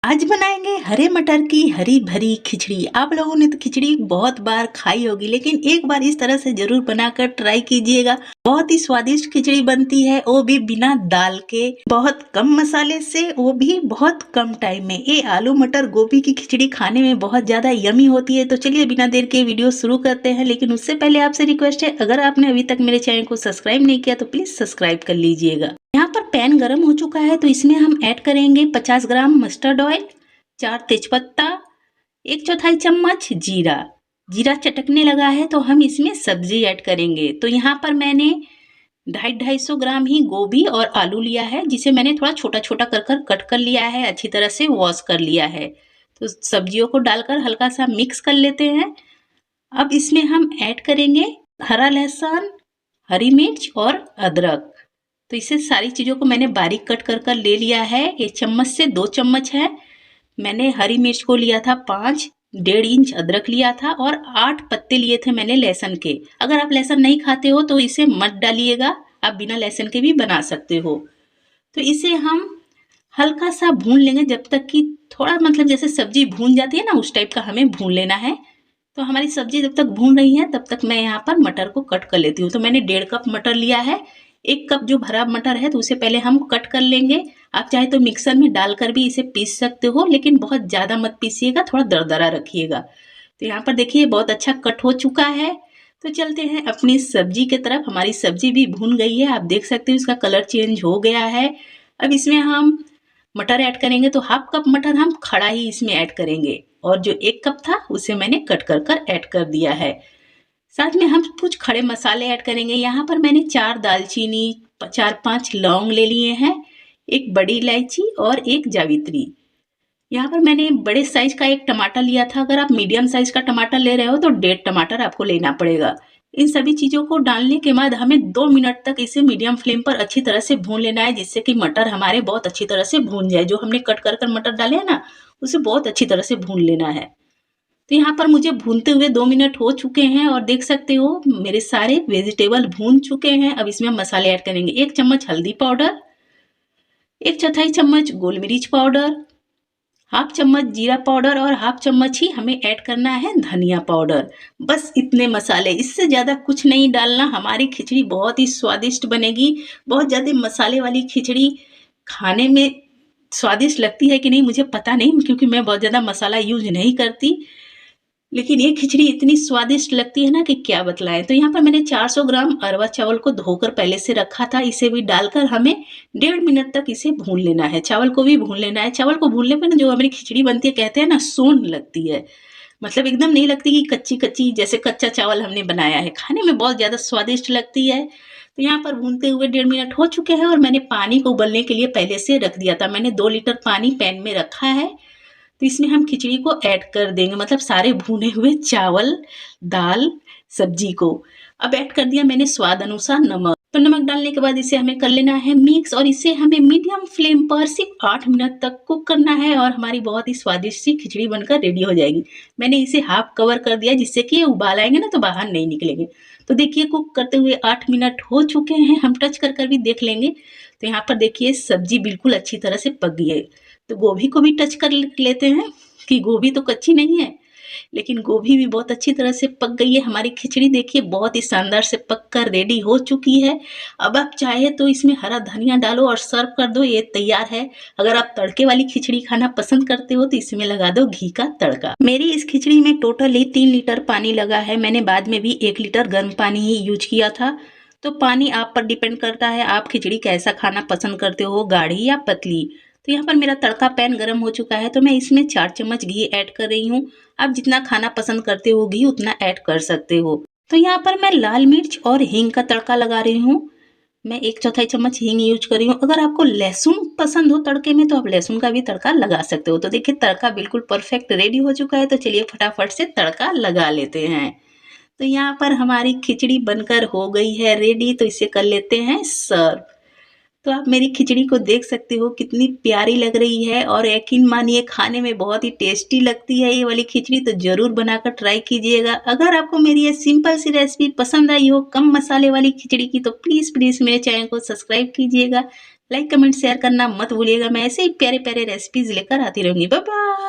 आज बनाएंगे हरे मटर की हरी भरी खिचड़ी। आप लोगों ने तो खिचड़ी बहुत बार खाई होगी, लेकिन एक बार इस तरह से जरूर बनाकर ट्राई कीजिएगा। बहुत ही स्वादिष्ट खिचड़ी बनती है, वो भी बिना दाल के, बहुत कम मसाले से, वो भी बहुत कम टाइम में। ये आलू मटर गोभी की खिचड़ी खाने में बहुत ज्यादा यमी होती है। तो चलिए बिना देर के वीडियो शुरू करते हैं, लेकिन उससे पहले आपसे रिक्वेस्ट है, अगर आपने अभी तक मेरे चैनल को सब्सक्राइब नहीं किया तो प्लीज सब्सक्राइब कर लीजिएगा। यहाँ पर पैन गरम हो चुका है, तो इसमें हम ऐड करेंगे 50 ग्राम मस्टर्ड ऑयल, 4 तेजपत्ता, 1/4 चम्मच जीरा। जीरा चटकने लगा है तो हम इसमें सब्जी ऐड करेंगे। तो यहाँ पर मैंने 250 ग्राम ही गोभी और आलू लिया है, जिसे मैंने थोड़ा छोटा छोटा कर कट कर लिया है, अच्छी तरह से वॉश कर लिया है। तो सब्जियों को डालकर हल्का सा मिक्स कर लेते हैं। अब इसमें हम ऐड करेंगे हरा लहसुन, हरी मिर्च और अदरक। तो इसे सारी चीज़ों को मैंने बारीक कट कर ले लिया है। 1 चम्मच से 2 चम्मच है। मैंने हरी मिर्च को लिया था 5, 1.5 इंच अदरक लिया था और 8 पत्ते लिए थे मैंने लहसुन के। अगर आप लहसुन नहीं खाते हो तो इसे मत डालिएगा, आप बिना लहसुन के भी बना सकते हो। तो इसे हम हल्का सा भून लेंगे, जब तक कि थोड़ा मतलब जैसे सब्जी भून जाती है ना, उस टाइप का हमें भून लेना है। तो हमारी सब्जी जब तक भून रही है तब तक मैं यहाँ पर मटर को कट कर लेती हूँ। तो मैंने 1.5 कप मटर लिया है। 1 कप जो भरा मटर है तो उसे पहले हम कट कर लेंगे। आप चाहे तो मिक्सर में डालकर भी इसे पीस सकते हो, लेकिन बहुत ज़्यादा मत पीसिएगा, थोड़ा दरदरा रखिएगा। तो यहाँ पर देखिए बहुत अच्छा कट हो चुका है। तो चलते हैं अपनी सब्जी की तरफ। हमारी सब्जी भी भून गई है, आप देख सकते हो इसका कलर चेंज हो गया है। अब इसमें हम मटर ऐड करेंगे, तो हाफ कप मटर हम खड़ा ही इसमें ऐड करेंगे, और जो 1 कप था उसे मैंने कट कर ऐड कर दिया है। साथ में हम कुछ खड़े मसाले ऐड करेंगे। यहाँ पर मैंने 4 दालचीनी, 4-5 लौंग ले लिए हैं, 1 बड़ी इलायची और 1 जावित्री। यहाँ पर मैंने बड़े साइज का 1 टमाटर लिया था। अगर आप मीडियम साइज का टमाटर ले रहे हो तो 1.5 टमाटर आपको लेना पड़ेगा। इन सभी चीज़ों को डालने के बाद हमें 2 मिनट तक इसे मीडियम फ्लेम पर अच्छी तरह से भून लेना है, जिससे कि मटर हमारे बहुत अच्छी तरह से भून जाए। जो हमने कट कर मटर डाले हैं ना, उसे बहुत अच्छी तरह से भून लेना है। तो यहाँ पर मुझे भूनते हुए 2 मिनट हो चुके हैं, और देख सकते हो मेरे सारे वेजिटेबल भून चुके हैं। अब इसमें हम मसाले ऐड करेंगे। 1 चम्मच हल्दी पाउडर, 1/4 चम्मच गोल मिर्च पाउडर, हाफ चम्मच जीरा पाउडर और हाफ चम्मच ही हमें ऐड करना है धनिया पाउडर। बस इतने मसाले, इससे ज़्यादा कुछ नहीं डालना। हमारी खिचड़ी बहुत ही स्वादिष्ट बनेगी। बहुत ज़्यादा मसाले वाली खिचड़ी खाने में स्वादिष्ट लगती है कि नहीं मुझे पता नहीं, क्योंकि मैं बहुत ज़्यादा मसाला यूज नहीं करती, लेकिन ये खिचड़ी इतनी स्वादिष्ट लगती है ना कि क्या बतलाएं। तो यहाँ पर मैंने 400 ग्राम अरवा चावल को धोकर पहले से रखा था, इसे भी डालकर हमें 1.5 मिनट तक इसे भून लेना है। चावल को भी भून लेना है। चावल को भूनने पर ना जो हमारी खिचड़ी बनती है, कहते हैं ना सोन लगती है, मतलब एकदम नहीं लगती कि कच्ची कच्ची, जैसे कच्चा चावल हमने बनाया है। खाने में बहुत ज़्यादा स्वादिष्ट लगती है। तो यहाँ पर भूनते हुए 1.5 मिनट हो चुके हैं, और मैंने पानी को उबलने के लिए पहले से रख दिया था। मैंने 2 लीटर पानी पैन में रखा है। तो इसमें हम खिचड़ी को ऐड कर देंगे, मतलब सारे भुने हुए चावल, दाल, सब्जी को। अब ऐड कर दिया मैंने स्वाद अनुसार नमक। तो नमक डालने के बाद इसे हमें कर लेना है मिक्स, और इसे हमें मीडियम फ्लेम पर सिर्फ 8 मिनट तक कुक करना है, और हमारी बहुत ही स्वादिष्ट सी खिचड़ी बनकर रेडी हो जाएगी। मैंने इसे हाफ कवर कर दिया, जिससे कि ये उबाल आएंगे ना तो बाहर नहीं निकलेंगे। तो देखिए कुक करते हुए 8 मिनट हो चुके हैं। हम टच कर भी देख लेंगे। तो यहाँ पर देखिए सब्जी बिल्कुल अच्छी तरह से पक गई है। तो गोभी को भी टच कर लेते हैं कि गोभी तो कच्ची नहीं है, लेकिन गोभी भी बहुत अच्छी तरह से पक गई है। हमारी खिचड़ी देखिए बहुत ही शानदार से पक कर रेडी हो चुकी है। अब आप चाहे तो इसमें हरा धनिया डालो और सर्व कर दो, ये तैयार है। अगर आप तड़के वाली खिचड़ी खाना पसंद करते हो तो इसमें लगा दो घी का तड़का। मेरी इस खिचड़ी में टोटल ही 3 लीटर पानी लगा है। मैंने बाद में भी 1 लीटर गर्म पानी ही यूज किया था। तो पानी आप पर डिपेंड करता है, आप खिचड़ी कैसा खाना पसंद करते हो, गाढ़ी या पतली। तो यहाँ पर मेरा तड़का पैन गर्म हो चुका है, तो मैं इसमें 4 चम्मच घी ऐड कर रही हूँ। आप जितना खाना पसंद करते हो घी उतना ऐड कर सकते हो। तो यहाँ पर मैं लाल मिर्च और हींग का तड़का लगा रही हूँ। मैं 1/4 चम्मच हींग यूज कर रही हूँ। अगर आपको लहसुन पसंद हो तड़के में तो आप लहसुन का भी तड़का लगा सकते हो। तो देखिए तड़का बिल्कुल परफेक्ट रेडी हो चुका है। तो चलिए फटाफट से तड़का लगा लेते हैं। तो यहाँ पर हमारी खिचड़ी बनकर हो गई है रेडी, तो इसे कर लेते हैं सर्व। तो आप मेरी खिचड़ी को देख सकते हो कितनी प्यारी लग रही है, और यकीन मानिए खाने में बहुत ही टेस्टी लगती है ये वाली खिचड़ी। तो ज़रूर बनाकर ट्राई कीजिएगा। अगर आपको मेरी ये सिंपल सी रेसिपी पसंद आई हो, कम मसाले वाली खिचड़ी की, तो प्लीज़ प्लीज़ मेरे चैनल को सब्सक्राइब कीजिएगा। लाइक कमेंट शेयर करना मत भूलिएगा। मैं ऐसे ही प्यारे प्यारे रेसिपीज लेकर आती रहूंगी। Bye bye.